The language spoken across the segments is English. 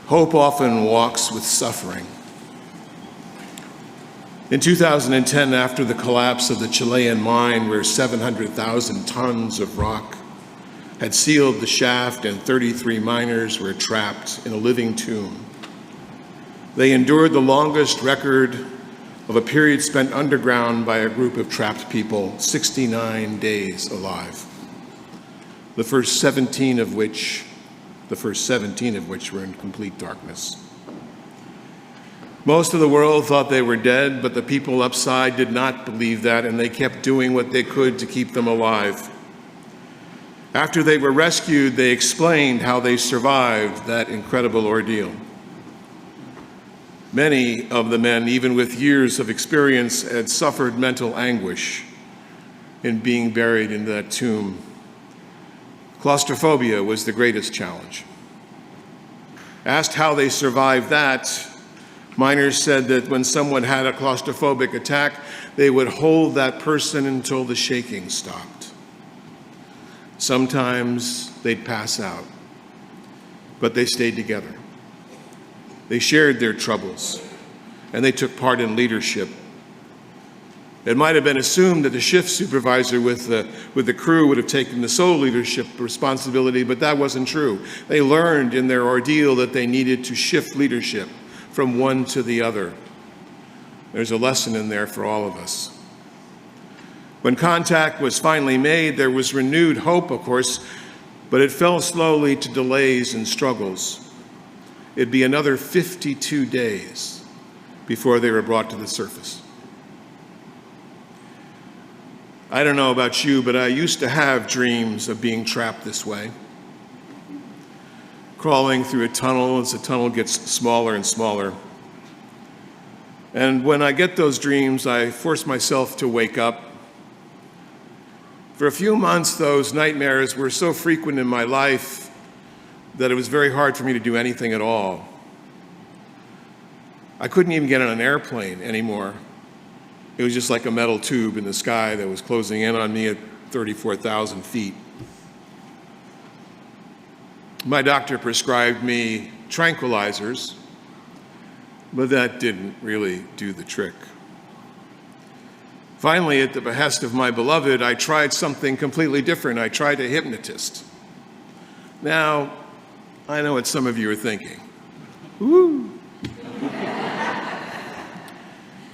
Hope often walks with suffering. In 2010, after the collapse of the Chilean mine where 700,000 tons of rock had sealed the shaft and 33 miners were trapped in a living tomb, they endured the longest record of a period spent underground by a group of trapped people, 69 days alive, the first 17 of which were in complete darkness. Most of the world thought they were dead, but the people upside did not believe that, and they kept doing what they could to keep them alive. After they were rescued, they explained how they survived that incredible ordeal. Many of the men, even with years of experience, had suffered mental anguish in being buried in that tomb. Claustrophobia was the greatest challenge. Asked how they survived that, miners said that when someone had a claustrophobic attack, they would hold that person until the shaking stopped. Sometimes they'd pass out, but they stayed together. They shared their troubles, and they took part in leadership. It might have been assumed that the shift supervisor with the crew would have taken the sole leadership responsibility, but that wasn't true. They learned in their ordeal that they needed to shift leadership from one to the other. There's a lesson in there for all of us. When contact was finally made, there was renewed hope, of course, but it fell slowly to delays and struggles. It'd be another 52 days before they were brought to the surface. I don't know about you, but I used to have dreams of being trapped this way. Crawling through a tunnel as the tunnel gets smaller and smaller. And when I get those dreams, I force myself to wake up. For a few months, those nightmares were so frequent in my life that it was very hard for me to do anything at all. I couldn't even get on an airplane anymore. It was just like a metal tube in the sky that was closing in on me at 34,000 feet. My doctor prescribed me tranquilizers, but that didn't really do the trick. Finally, at the behest of my beloved, I tried something completely different. I tried a hypnotist. Now, I know what some of you are thinking. Woo!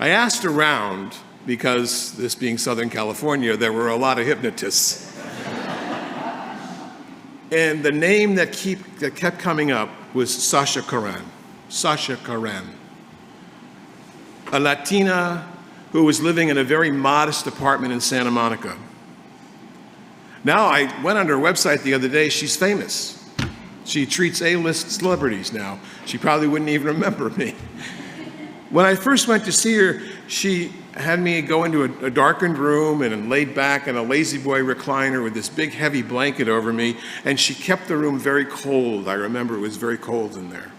I asked around, because this being Southern California, there were a lot of hypnotists. And the name that kept coming up was Sasha Karan. Sasha Karan. A Latina who was living in a very modest apartment in Santa Monica. Now, I went on her website the other day. She's famous. She treats A-list celebrities now. She probably wouldn't even remember me. When I first went to see her, she had me go into a darkened room and laid back in a lazy boy recliner with this big heavy blanket over me, and she kept the room very cold. I remember it was very cold in there.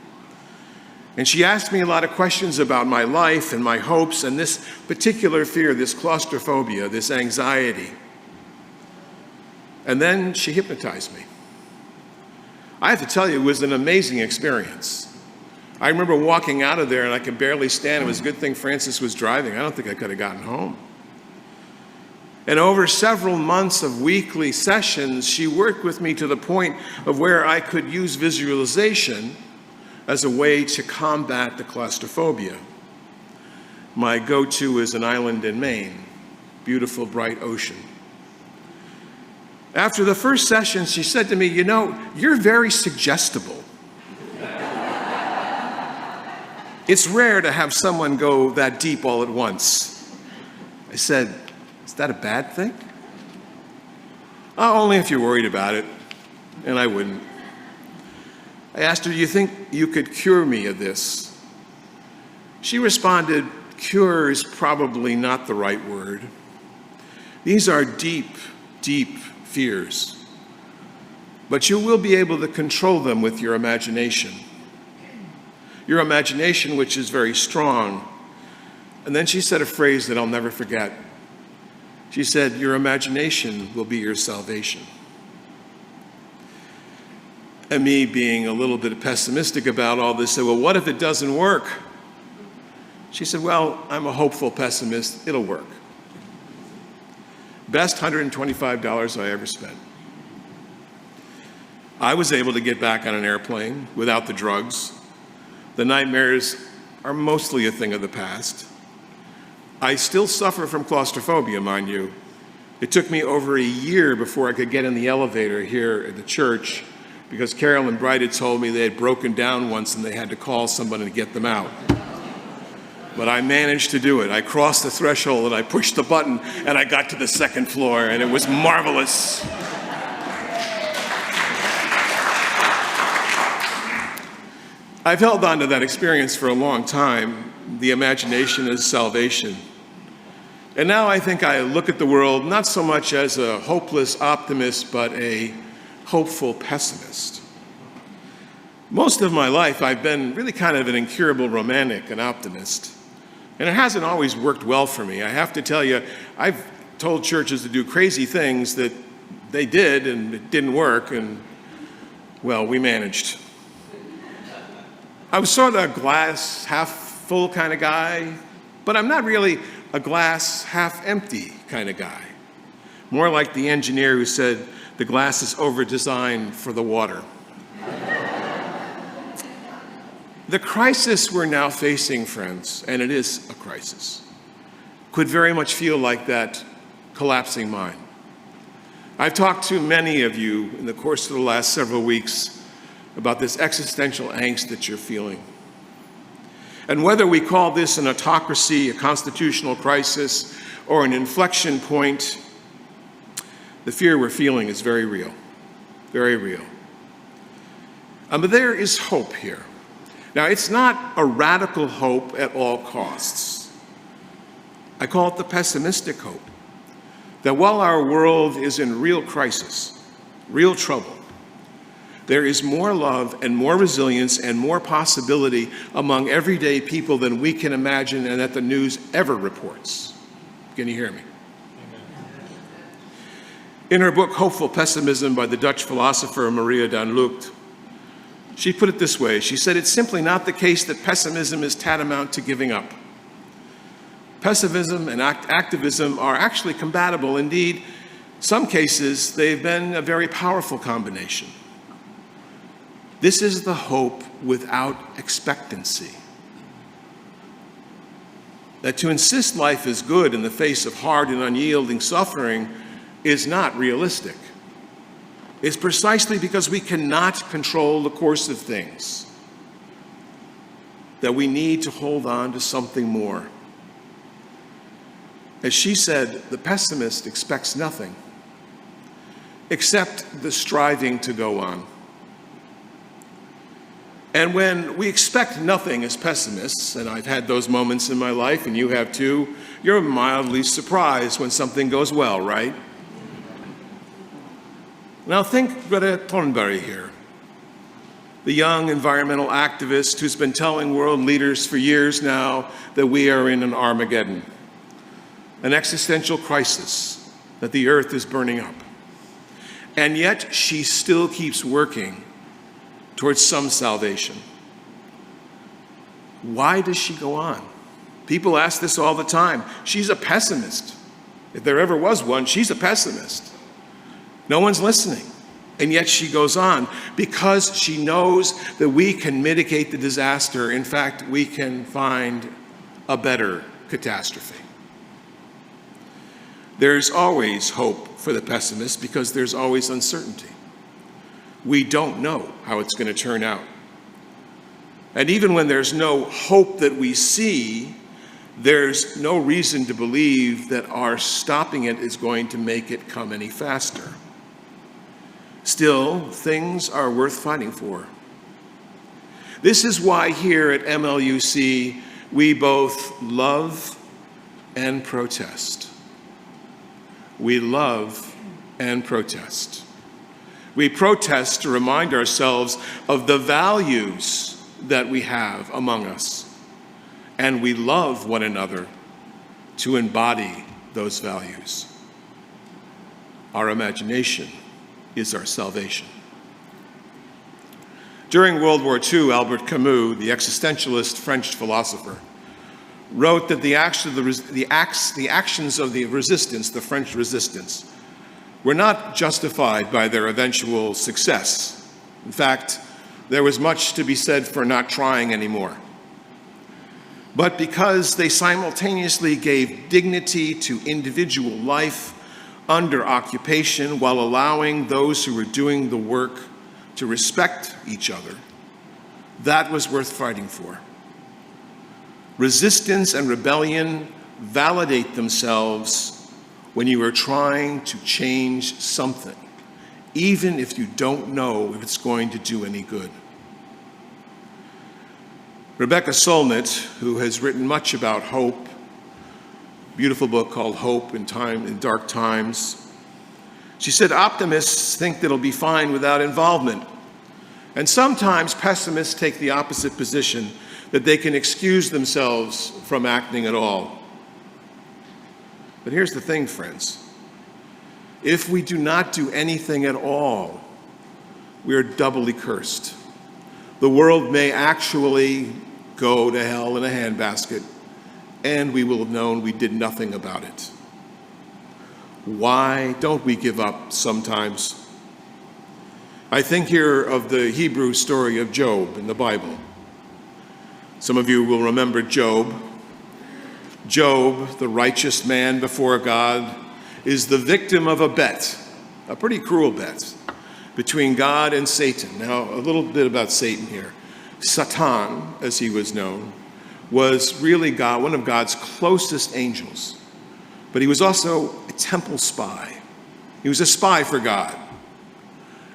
And she asked me a lot of questions about my life and my hopes and this particular fear, this claustrophobia, this anxiety. And then she hypnotized me. I have to tell you, it was an amazing experience. I remember walking out of there and I could barely stand. It was a good thing Francis was driving. I don't think I could have gotten home. And over several months of weekly sessions, she worked with me to the point of where I could use visualization as a way to combat the claustrophobia. My go-to is an island in Maine, beautiful, bright ocean. After the first session, she said to me, "You know, you're very suggestible." It's rare to have someone go that deep all at once. I said, "Is that a bad thing?" "Oh, only if you're worried about it." And I wouldn't. I asked her, "Do you think you could cure me of this?" She responded, "Cure is probably not the right word. These are deep, deep fears. But you will be able to control them with your imagination. Your imagination, which is very strong." And then she said a phrase that I'll never forget. She said, "Your imagination will be your salvation." And me being a little bit pessimistic about all this, said, well, what if it doesn't work? She said, well, I'm a hopeful pessimist. It'll work. Best $125 I ever spent. I was able to get back on an airplane without the drugs. The nightmares are mostly a thing of the past. I still suffer from claustrophobia, mind you. It took me over a year before I could get in the elevator here at the church because Carol and Bright had told me they had broken down once and they had to call somebody to get them out. But I managed to do it. I crossed the threshold and I pushed the button and I got to the second floor and it was marvelous. I've held on to that experience for a long time. The imagination is salvation. And now I think I look at the world not so much as a hopeless optimist, but a hopeful pessimist. Most of my life, I've been really kind of an incurable romantic, an optimist. And it hasn't always worked well for me. I have to tell you, I've told churches to do crazy things that they did and it didn't work, and, well, we managed. I was sort of a glass half full kind of guy, but I'm not really a glass half empty kind of guy. More like the engineer who said the glass is over-designed for the water. The crisis we're now facing, friends, and it is a crisis, could very much feel like that collapsing mind. I've talked to many of you in the course of the last several weeks about this existential angst that you're feeling. And whether we call this an autocracy, a constitutional crisis, or an inflection point, the fear we're feeling is very real, very real. But there is hope here. Now, it's not a radical hope at all costs. I call it the pessimistic hope, that while our world is in real crisis, real trouble, there is more love and more resilience and more possibility among everyday people than we can imagine and that the news ever reports. Can you hear me? In her book, Hopeful Pessimism by the Dutch philosopher Maria van Lucht, she put it this way. She said, it's simply not the case that pessimism is tantamount to giving up. Pessimism and activism are actually compatible. Indeed, in some cases, they've been a very powerful combination. This is the hope without expectancy. That to insist life is good in the face of hard and unyielding suffering is not realistic. It's precisely because we cannot control the course of things that we need to hold on to something more. As she said, the pessimist expects nothing except the striving to go on. And when we expect nothing as pessimists, and I've had those moments in my life, and you have too, you're mildly surprised when something goes well, right? Now think Greta Thunberg here, the young environmental activist who's been telling world leaders for years now that we are in an Armageddon, an existential crisis, that the earth is burning up. And yet she still keeps working towards some salvation. Why does she go on? People ask this all the time. She's a pessimist. If there ever was one, she's a pessimist. No one's listening. And yet she goes on because she knows that we can mitigate the disaster. In fact, we can find a better catastrophe. There's always hope for the pessimist because there's always uncertainty. We don't know how it's going to turn out. And even when there's no hope that we see, there's no reason to believe that our stopping it is going to make it come any faster. Still, things are worth fighting for. This is why here at MLUC, we both love and protest. We love and protest. We protest to remind ourselves of the values that we have among us. And we love one another to embody those values. Our imagination is our salvation. During World War II, Albert Camus, the existentialist French philosopher, wrote that the actions of the resistance, the French resistance, were not justified by their eventual success. In fact, there was much to be said for not trying anymore. But because they simultaneously gave dignity to individual life under occupation while allowing those who were doing the work to respect each other, that was worth fighting for. Resistance and rebellion validate themselves when you are trying to change something, even if you don't know if it's going to do any good. Rebecca Solnit, who has written much about hope, beautiful book called Hope in Dark Times, she said, optimists think that it'll be fine without involvement. And sometimes pessimists take the opposite position, that they can excuse themselves from acting at all. But here's the thing, friends. If we do not do anything at all, we are doubly cursed. The world may actually go to hell in a handbasket, and we will have known we did nothing about it. Why don't we give up sometimes? I think here of the Hebrew story of Job in the Bible. Some of you will remember Job. Job, the righteous man before God, is the victim of a bet, a pretty cruel bet, between God and Satan. Now, a little bit about Satan here. Satan, as he was known, was really God, one of God's closest angels. But he was also a temple spy. He was a spy for God.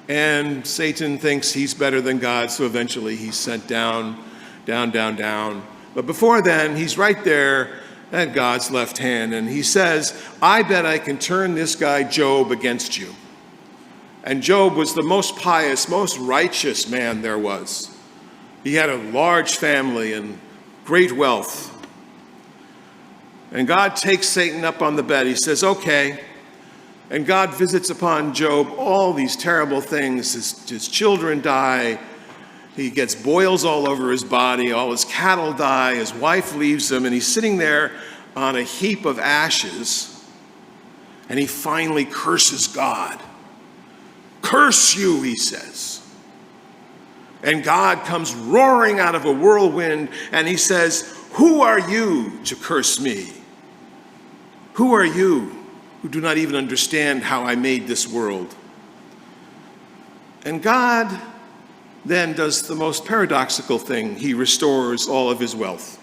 And Satan thinks he's better than God, so eventually he's sent down. But before then, he's right there at God's left hand, and he says, I bet I can turn this guy Job against you. And Job was the most pious, most righteous man there was. He had a large family and great wealth. And God takes Satan up on the bet. He says, okay. And God visits upon Job all these terrible things. His children die. He gets boils all over his body. All his cattle die. His wife leaves him. And he's sitting there on a heap of ashes. And he finally curses God. Curse you, he says. And God comes roaring out of a whirlwind. And he says, who are you to curse me? Who are you who do not even understand how I made this world? And God then does the most paradoxical thing. He restores all of his wealth.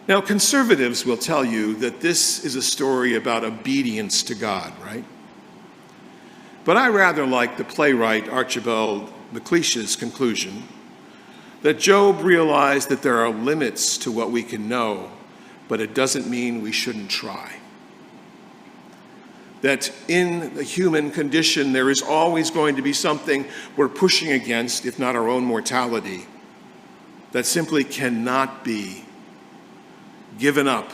Now, conservatives will tell you that this is a story about obedience to God, right? But I rather like the playwright Archibald MacLeish's conclusion that Job realized that there are limits to what we can know, but it doesn't mean we shouldn't try. That in the human condition, there is always going to be something we're pushing against, if not our own mortality, that simply cannot be given up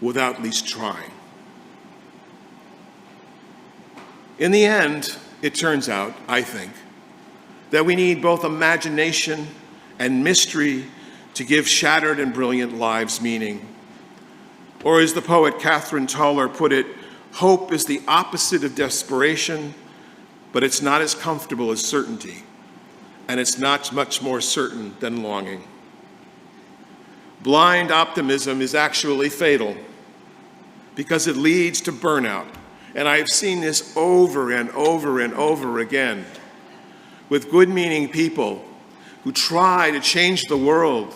without at least trying. In the end, it turns out, I think, that we need both imagination and mystery to give shattered and brilliant lives meaning. Or as the poet Catherine Toller put it, hope is the opposite of desperation, but it's not as comfortable as certainty, and it's not much more certain than longing. Blind optimism is actually fatal because it leads to burnout. And I have seen this over and over and over again with good-meaning people who try to change the world,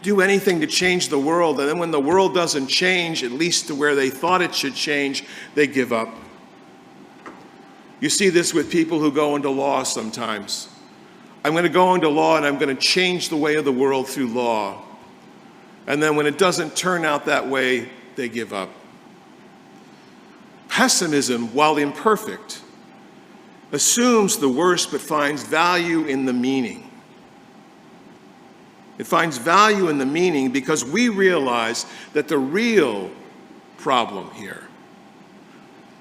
do anything to change the world, and then when the world doesn't change, at least to where they thought it should change, they give up. You see this with people who go into law sometimes. I'm going to go into law and I'm going to change the way of the world through law. And then when it doesn't turn out that way, they give up. Pessimism, while imperfect, assumes the worst but finds value in the meaning. It finds value in the meaning because we realize that the real problem here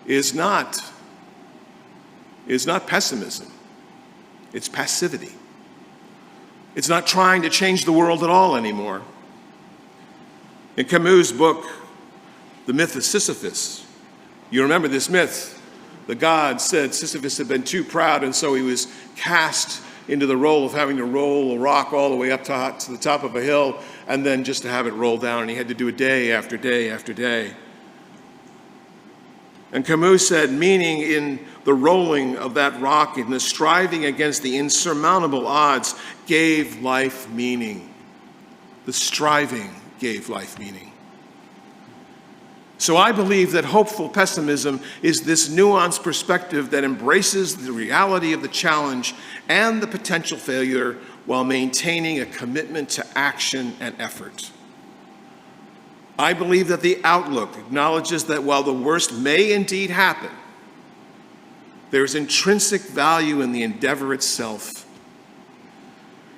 is not pessimism. It's passivity. It's not trying to change the world at all anymore. In Camus' book, The Myth of Sisyphus, you remember this myth. The god said Sisyphus had been too proud, and so he was cast into the role of having to roll a rock all the way up to the top of a hill, and then just to have it roll down, and he had to do it day after day after day. And Camus said, meaning in the rolling of that rock, in the striving against the insurmountable odds, gave life meaning. The striving gave life meaning. So I believe that hopeful pessimism is this nuanced perspective that embraces the reality of the challenge and the potential failure while maintaining a commitment to action and effort. I believe that the outlook acknowledges that while the worst may indeed happen, there is intrinsic value in the endeavor itself.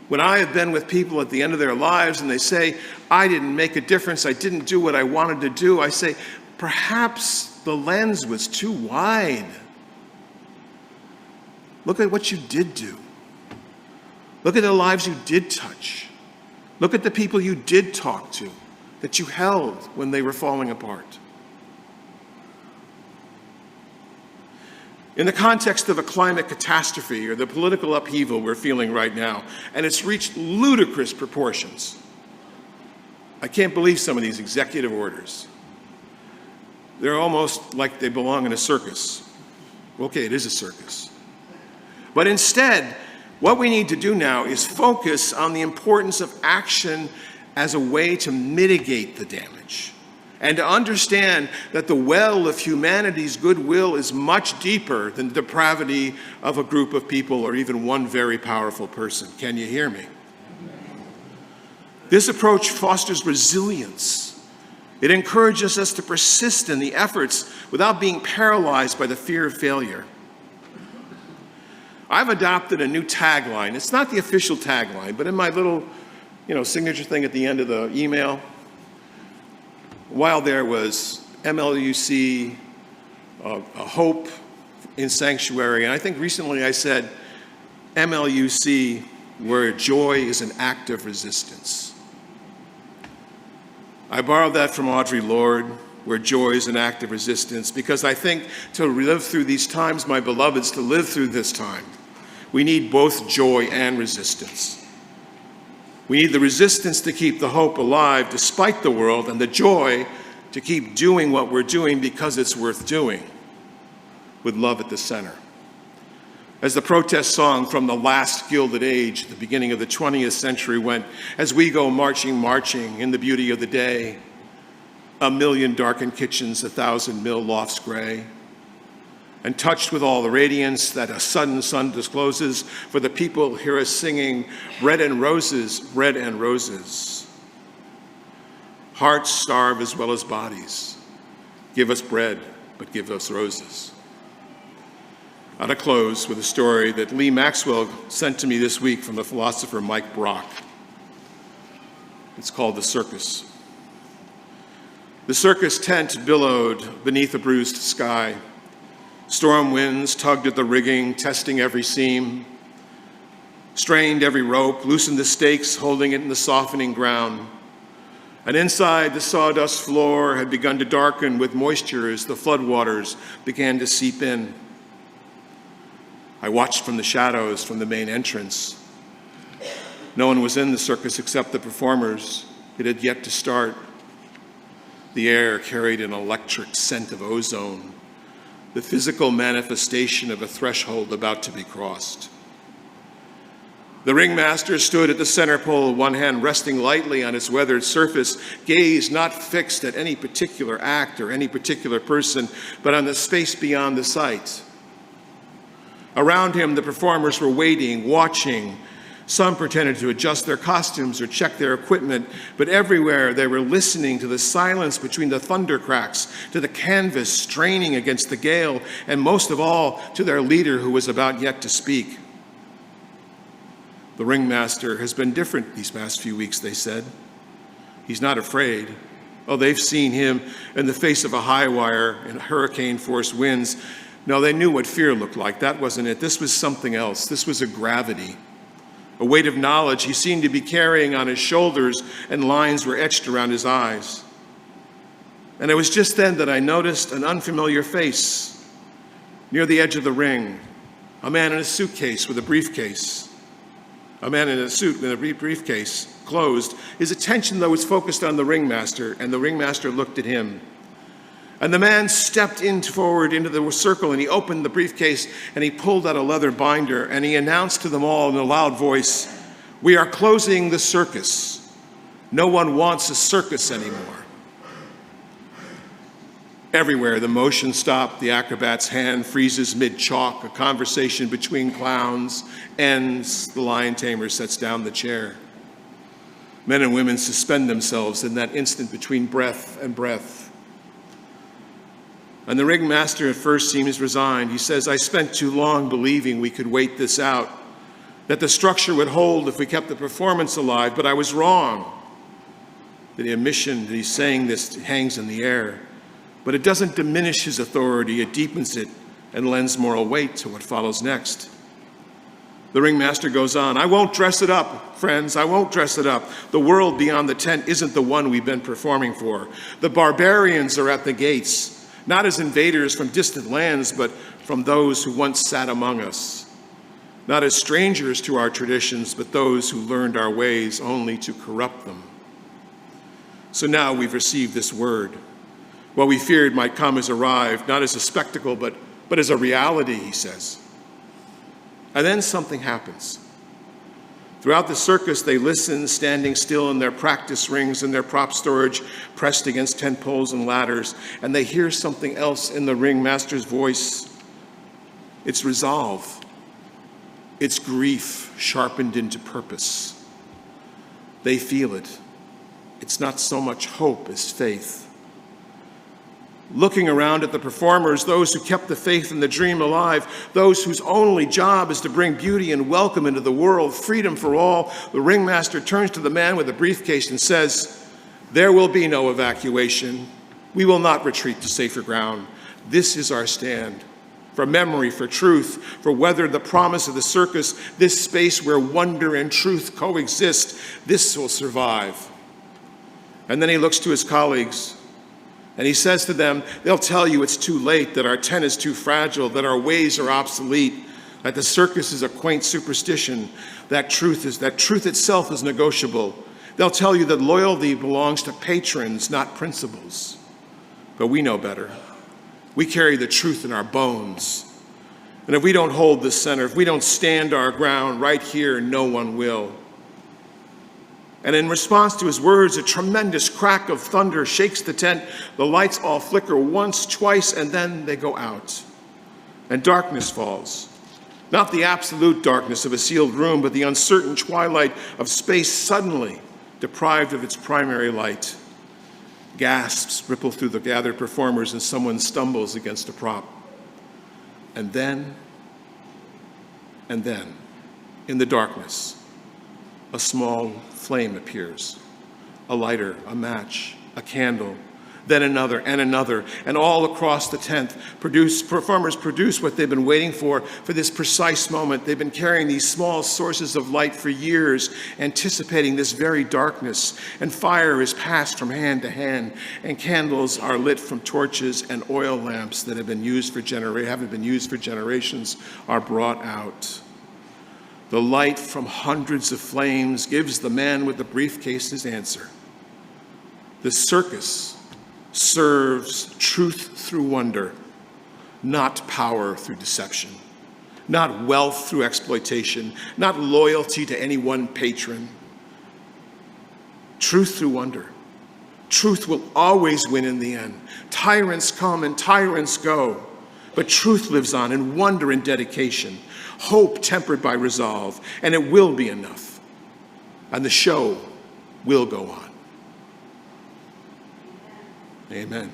When I have been with people at the end of their lives and they say, I didn't make a difference, I didn't do what I wanted to do, I say, perhaps the lens was too wide. Look at what you did do. Look at the lives you did touch. Look at the people you did talk to, that you held when they were falling apart. In the context of a climate catastrophe or the political upheaval we're feeling right now, and it's reached ludicrous proportions. I can't believe some of these executive orders. They're almost like they belong in a circus. Okay, it is a circus. But instead, what we need to do now is focus on the importance of action as a way to mitigate the damage, and to understand that the well of humanity's goodwill is much deeper than the depravity of a group of people or even one very powerful person. Can you hear me? This approach fosters resilience. It encourages us to persist in the efforts without being paralyzed by the fear of failure. I've adopted a new tagline. It's not the official tagline, but in my little, signature thing at the end of the email, while there was MLUC, a hope in sanctuary, and I think recently I said MLUC, where joy is an act of resistance. I borrowed that from Audre Lorde, where joy is an act of resistance, because I think to live through these times, my beloveds, to live through this time, we need both joy and resistance. We need the resistance to keep the hope alive despite the world, and the joy to keep doing what we're doing because it's worth doing, with love at the center. As the protest song from the last Gilded Age, the beginning of the 20th century went, as we go marching, marching in the beauty of the day, a million darkened kitchens, 1,000 mill lofts gray, and touched with all the radiance that a sudden sun discloses, for the people hear us singing, bread and roses, bread and roses. Hearts starve as well as bodies. Give us bread, but give us roses. I want to close with a story that Lee Maxwell sent to me this week from the philosopher Mike Brock. It's called The Circus. The circus tent billowed beneath a bruised sky. Storm winds tugged at the rigging, testing every seam, strained every rope, loosened the stakes, holding it in the softening ground. And inside, the sawdust floor had begun to darken with moisture as the floodwaters began to seep in. I watched from the shadows from the main entrance. No one was in the circus except the performers. It had yet to start. The air carried an electric scent of ozone, the physical manifestation of a threshold about to be crossed. The ringmaster stood at the center pole, one hand resting lightly on its weathered surface, gaze not fixed at any particular act or any particular person, but on the space beyond the sight. Around him, the performers were waiting, watching. Some pretended to adjust their costumes or check their equipment, but everywhere they were listening to the silence between the thunder cracks, to the canvas straining against the gale, and most of all, to their leader who was about yet to speak. The ringmaster has been different these past few weeks, they said. He's not afraid. Oh, they've seen him in the face of a high wire and hurricane-force winds, No, they knew what fear looked like. That wasn't it. This was something else. This was a gravity, a weight of knowledge he seemed to be carrying on his shoulders, and lines were etched around his eyes. And it was just then that I noticed an unfamiliar face near the edge of the ring, a man in a suitcase with a briefcase. A man in a suit with a briefcase, closed. His attention, though, was focused on the ringmaster, and the ringmaster looked at him. And the man stepped forward into the circle, and he opened the briefcase, and he pulled out a leather binder, and he announced to them all in a loud voice, "We are closing the circus. No one wants a circus anymore." Everywhere, the motion stopped. The acrobat's hand freezes mid-chalk. A conversation between clowns ends. The lion tamer sets down the chair. Men and women suspend themselves in that instant between breath and breath. And the ringmaster at first seems resigned. He says, "I spent too long believing we could wait this out, that the structure would hold if we kept the performance alive, but I was wrong." The admission that he's saying this hangs in the air, but it doesn't diminish his authority. It deepens it and lends moral weight to what follows next. The ringmaster goes on, "I won't dress it up, friends, I won't dress it up. The world beyond the tent isn't the one we've been performing for. The barbarians are at the gates, not as invaders from distant lands, but from those who once sat among us. Not as strangers to our traditions, but those who learned our ways only to corrupt them. So now we've received this word. What we feared might come has arrived, not as a spectacle, but as a reality," he says. And then something happens. Throughout the circus, they listen, standing still in their practice rings and their prop storage pressed against tent poles and ladders, and they hear something else in the ringmaster's voice. It's resolve. It's grief sharpened into purpose. They feel it. It's not so much hope as faith. Looking around at the performers, those who kept the faith and the dream alive, those whose only job is to bring beauty and welcome into the world, freedom for all, the ringmaster turns to the man with the briefcase and says, "There will be no evacuation. We will not retreat to safer ground. This is our stand. For memory, for truth, for whether the promise of the circus, this space where wonder and truth coexist, this will survive." And then he looks to his colleagues, and he says to them, "They'll tell you it's too late, that our tent is too fragile, that our ways are obsolete, that the circus is a quaint superstition, that truth itself is negotiable. They'll tell you that loyalty belongs to patrons, not principles. But we know better. We carry the truth in our bones. And if we don't hold the center, if we don't stand our ground right here, no one will." And in response to his words, a tremendous crack of thunder shakes the tent. The lights all flicker once, twice, and then they go out. And darkness falls. Not the absolute darkness of a sealed room, but the uncertain twilight of space suddenly deprived of its primary light. Gasps ripple through the gathered performers, and someone stumbles against a prop. And then, in the darkness, a small flame appears, a lighter, a match, a candle, then another, and all across the tent, performers produce what they've been waiting for this precise moment. They've been carrying these small sources of light for years, anticipating this very darkness, and fire is passed from hand to hand, and candles are lit from torches, and oil lamps that haven't been used for generations are brought out. The light from hundreds of flames gives the man with the briefcase his answer. The circus serves truth through wonder, not power through deception, not wealth through exploitation, not loyalty to any one patron. Truth through wonder. Truth will always win in the end. Tyrants come and tyrants go, but truth lives on in wonder and dedication, hope tempered by resolve, and it will be enough, and the show will go on. Amen.